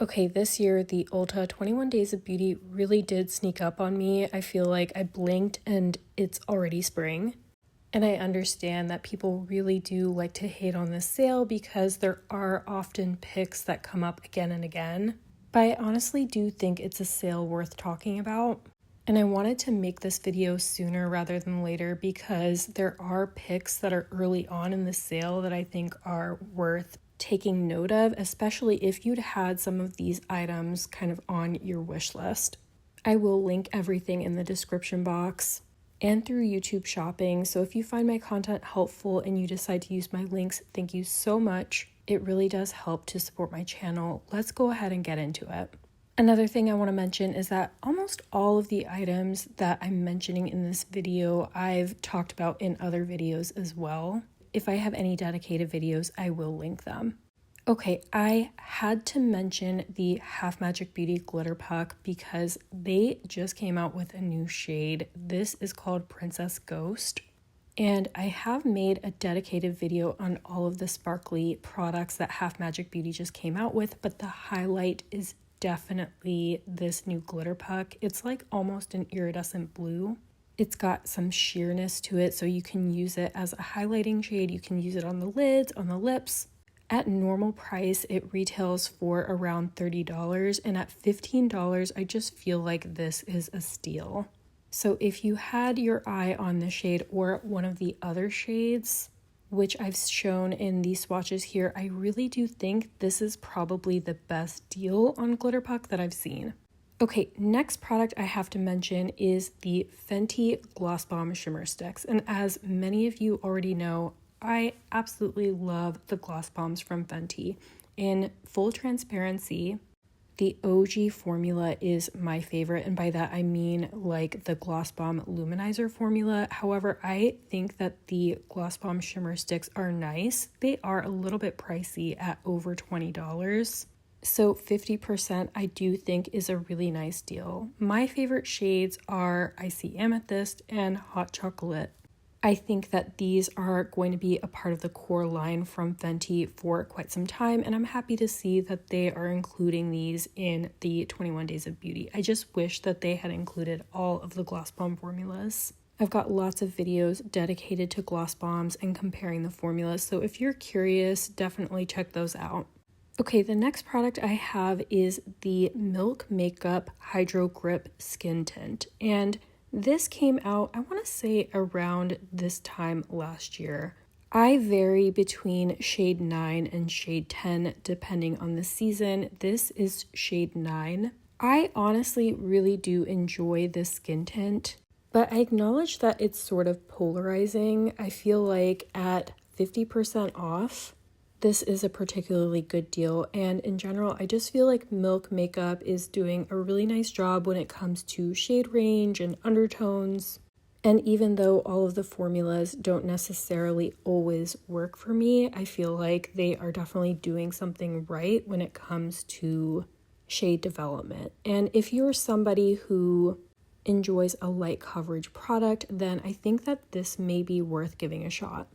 Okay, this year the Ulta 21 Days of Beauty really did sneak up on me. I feel like I blinked and it's already spring. And I understand that people really do like to hate on this sale because there are often picks that come up again and again. But I honestly do think it's a sale worth talking about. And I wanted to make this video sooner rather than later because there are picks that are early on in the sale that I think are worth taking note of, especially if you'd had some of these items kind of on your wish list. I will link everything in the description box and through YouTube shopping, so if you find my content helpful and you decide to use my links, thank you so much. It really does help to support my channel. Let's go ahead and get into it. Another thing I want to mention is that almost all of the items that I'm mentioning in this video, I've talked about in other videos as well. If I have any dedicated videos, I will link them. Okay, I had to mention the Half Magic Beauty Glitter Puck because they just came out with a new shade. This is called Princess Ghost. And I have made a dedicated video on all of the sparkly products that Half Magic Beauty just came out with, but the highlight is definitely this new glitter puck. It's like almost an iridescent blue. It's got some sheerness to it, so you can use it as a highlighting shade. You can use it on the lids, on the lips. At normal price, it retails for around $30, and at $15, I just feel like this is a steal. So if you had your eye on this shade or one of the other shades, which I've shown in these swatches here, I really do think this is probably the best deal on glitter puck that I've seen. Okay, next product I have to mention is the Fenty Gloss Bomb Shimmer Sticks. And as many of you already know, I absolutely love the gloss bombs from Fenty. In full transparency, the OG formula is my favorite, and by that I mean like the Gloss Bomb Luminizer formula. However, I think that the Gloss Bomb Shimmer Sticks are nice. They are a little bit pricey at over $20. So 50% I do think is a really nice deal. My favorite shades are Icy Amethyst and Hot Chocolate. I think that these are going to be a part of the core line from Fenty for quite some time, and I'm happy to see that they are including these in the 21 Days of Beauty. I just wish that they had included all of the gloss bomb formulas. I've got lots of videos dedicated to gloss bombs and comparing the formulas, so if you're curious, definitely check those out. Okay, the next product I have is the Milk Makeup Hydro Grip Skin Tint, and this came out, I want to say, around this time last year. I vary between shade 9 and shade 10 depending on the season. This is shade 9. I honestly really do enjoy this skin tint, but I acknowledge that it's sort of polarizing. I feel like at 50% off, this is a particularly good deal, and in general, I just feel like Milk Makeup is doing a really nice job when it comes to shade range and undertones. And even though all of the formulas don't necessarily always work for me, I feel like they are definitely doing something right when it comes to shade development. And if you're somebody who enjoys a light coverage product, then I think that this may be worth giving a shot.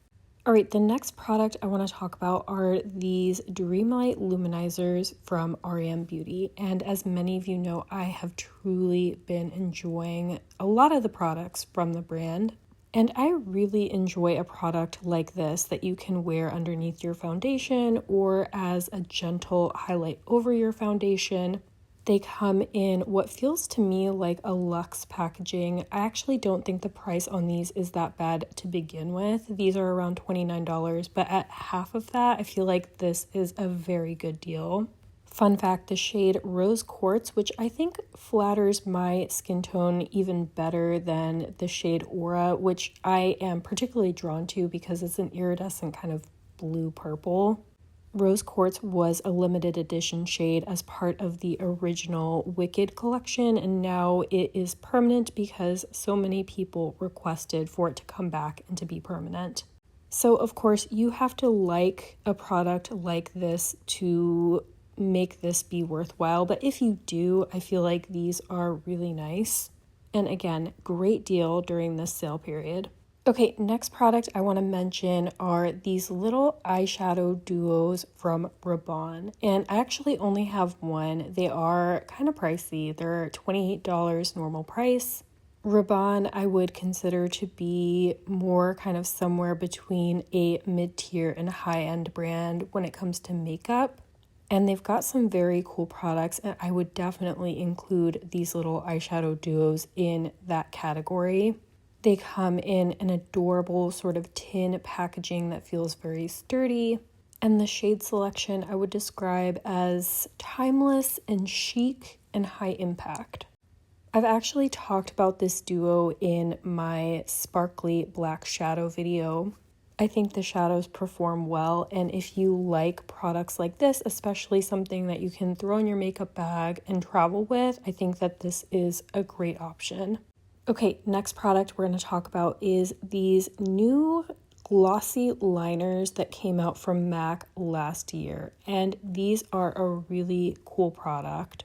All right, the next product I want to talk about are these Dreamlight Luminizers from REM Beauty. And as many of you know, I have truly been enjoying a lot of the products from the brand. And I really enjoy a product like this that you can wear underneath your foundation or as a gentle highlight over your foundation. They come in what feels to me like a luxe packaging. I actually don't think the price on these is that bad to begin with. These are around $29, but at half of that, I feel like this is a very good deal. Fun fact, the shade Rose Quartz, which I think flatters my skin tone even better than the shade Aura, which I am particularly drawn to because it's an iridescent kind of blue-purple. Rose Quartz was a limited edition shade as part of the original Wicked collection, and now it is permanent because so many people requested for it to come back and to be permanent. So of course you have to like a product like this to make this be worthwhile, but if you do, I feel like these are really nice. And again, great deal during this sale period. Okay, next product I want to mention are these little eyeshadow duos from Rabanne. And I actually only have one. They are kind of pricey. They're $28 normal price. Rabanne I would consider to be more kind of somewhere between a mid-tier and high-end brand when it comes to makeup. And they've got some very cool products, and I would definitely include these little eyeshadow duos in that category. They come in an adorable sort of tin packaging that feels very sturdy. And the shade selection I would describe as timeless and chic and high impact. I've actually talked about this duo in my sparkly black shadow video. I think the shadows perform well, and if you like products like this, especially something that you can throw in your makeup bag and travel with, I think that this is a great option. Okay, next product we're going to talk about is these new glossy liners that came out from MAC last year, and these are a really cool product.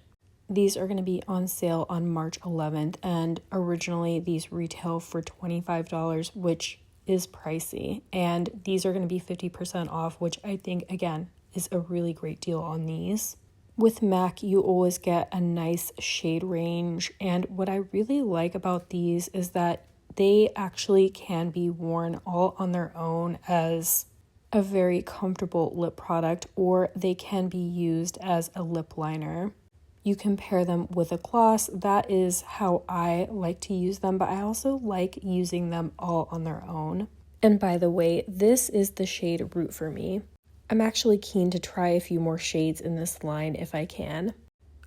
These are going to be on sale on March 11th, and originally these retail for $25, which is pricey, and these are going to be 50% off, which I think, again, is a really great deal on these. With MAC, you always get a nice shade range, and what I really like about these is that they actually can be worn all on their own as a very comfortable lip product, or they can be used as a lip liner. You can pair them with a gloss. That is how I like to use them, but I also like using them all on their own. And by the way, this is the shade Root for me. I'm actually keen to try a few more shades in this line if I can.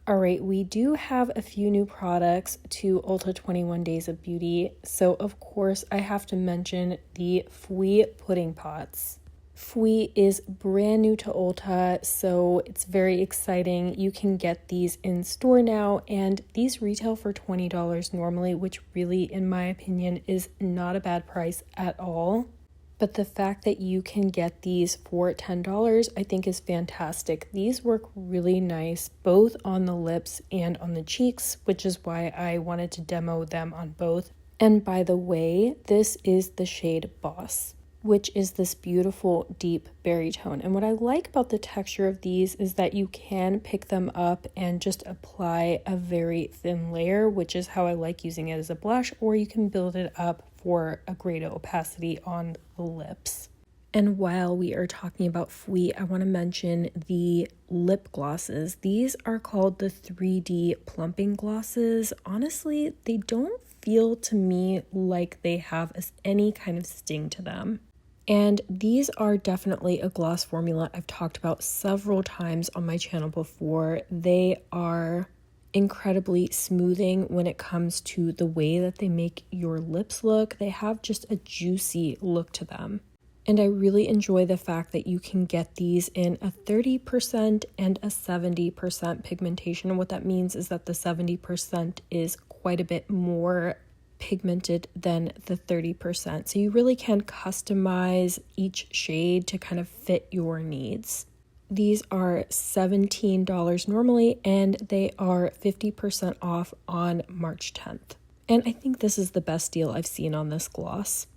All right, we do have a few new products to Ulta 21 Days of Beauty. So of course I have to mention the Fwee pudding pots. Fwee is brand new to Ulta, so it's very exciting. You can get these in store now, and these retail for $20 normally, which really, in my opinion, is not a bad price at all. But the fact that you can get these for $10, I think is fantastic. These work really nice, both on the lips and on the cheeks, which is why I wanted to demo them on both. And by the way, this is the shade Boss, which is this beautiful deep berry tone. And what I like about the texture of these is that you can pick them up and just apply a very thin layer, which is how I like using it as a blush, or you can build it up for a greater opacity on the lips. And while we are talking about Fwee, I want to mention the lip glosses. These are called the 3D plumping glosses. Honestly, they don't feel to me like they have any kind of sting to them. And these are definitely a gloss formula I've talked about several times on my channel before. They are incredibly smoothing when it comes to the way that they make your lips look. They have just a juicy look to them. And I really enjoy the fact that you can get these in a 30% and a 70% pigmentation. And what that means is that the 70% is quite a bit more pigmented than the 30%. So you really can customize each shade to kind of fit your needs. These are $17 normally, and they are 50% off on March 10th. And I think this is the best deal I've seen on this gloss.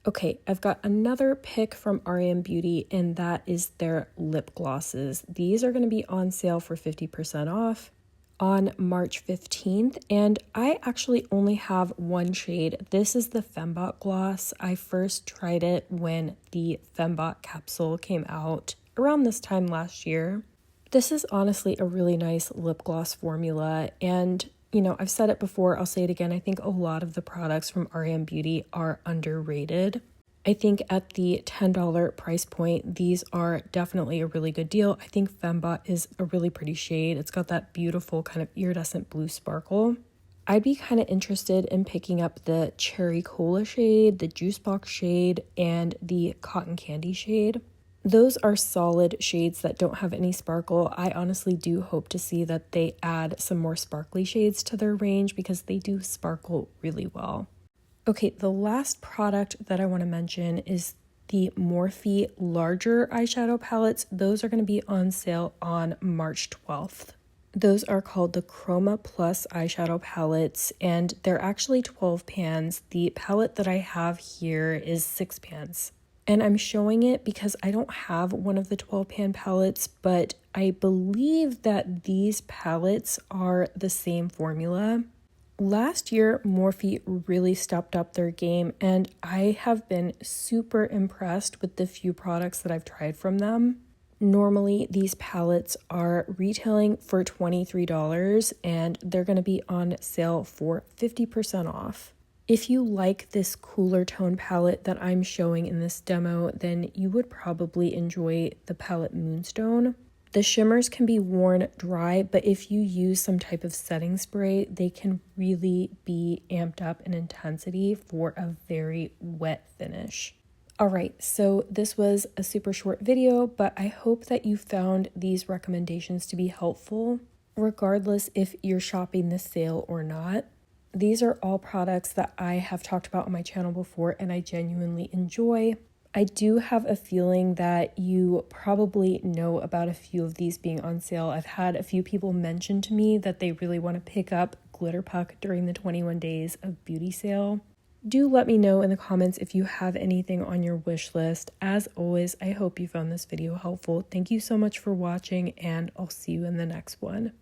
Okay, I've got another pick from Beauty, and that is their lip glosses. These are going to be on sale for 50% off on March 15th, and I actually only have one shade. This is the Fembot gloss. I first tried it when the Fembot capsule came out around this time last year. This is honestly a really nice lip gloss formula, and you know, I've said it before, I'll say it again, I think a lot of the products from Beauty are underrated. I think at the $10 price point, these are definitely a really good deal. I think Fembot is a really pretty shade. It's got that beautiful kind of iridescent blue sparkle. I'd be kind of interested in picking up the Cherry Cola shade, the Juice Box shade, and the Cotton Candy shade. Those are solid shades that don't have any sparkle. I honestly do hope to see that they add some more sparkly shades to their range because they do sparkle really well. Okay, the last product that I want to mention is the Morphe larger eyeshadow palettes. Those are going to be on sale on March 12th. Those are called the Chroma Plus eyeshadow palettes, and they're actually 12 pans. The palette that I have here is 6 pans. And I'm showing it because I don't have one of the 12 pan palettes, but I believe that these palettes are the same formula. Last year, Morphe really stepped up their game, and I have been super impressed with the few products that I've tried from them. Normally, these palettes are retailing for $23, and they're going to be on sale for 50% off. If you like this cooler tone palette that I'm showing in this demo, then you would probably enjoy the palette Moonstone. The shimmers can be worn dry, but if you use some type of setting spray, they can really be amped up in intensity for a very wet finish. Alright, so this was a super short video, but I hope that you found these recommendations to be helpful, regardless if you're shopping this sale or not. These are all products that I have talked about on my channel before and I genuinely enjoy. I do have a feeling that you probably know about a few of these being on sale. I've had a few people mention to me that they really want to pick up Glitter Puck during the 21 days of beauty sale. Do let me know in the comments if you have anything on your wish list. As always, I hope you found this video helpful. Thank you so much for watching, and I'll see you in the next one.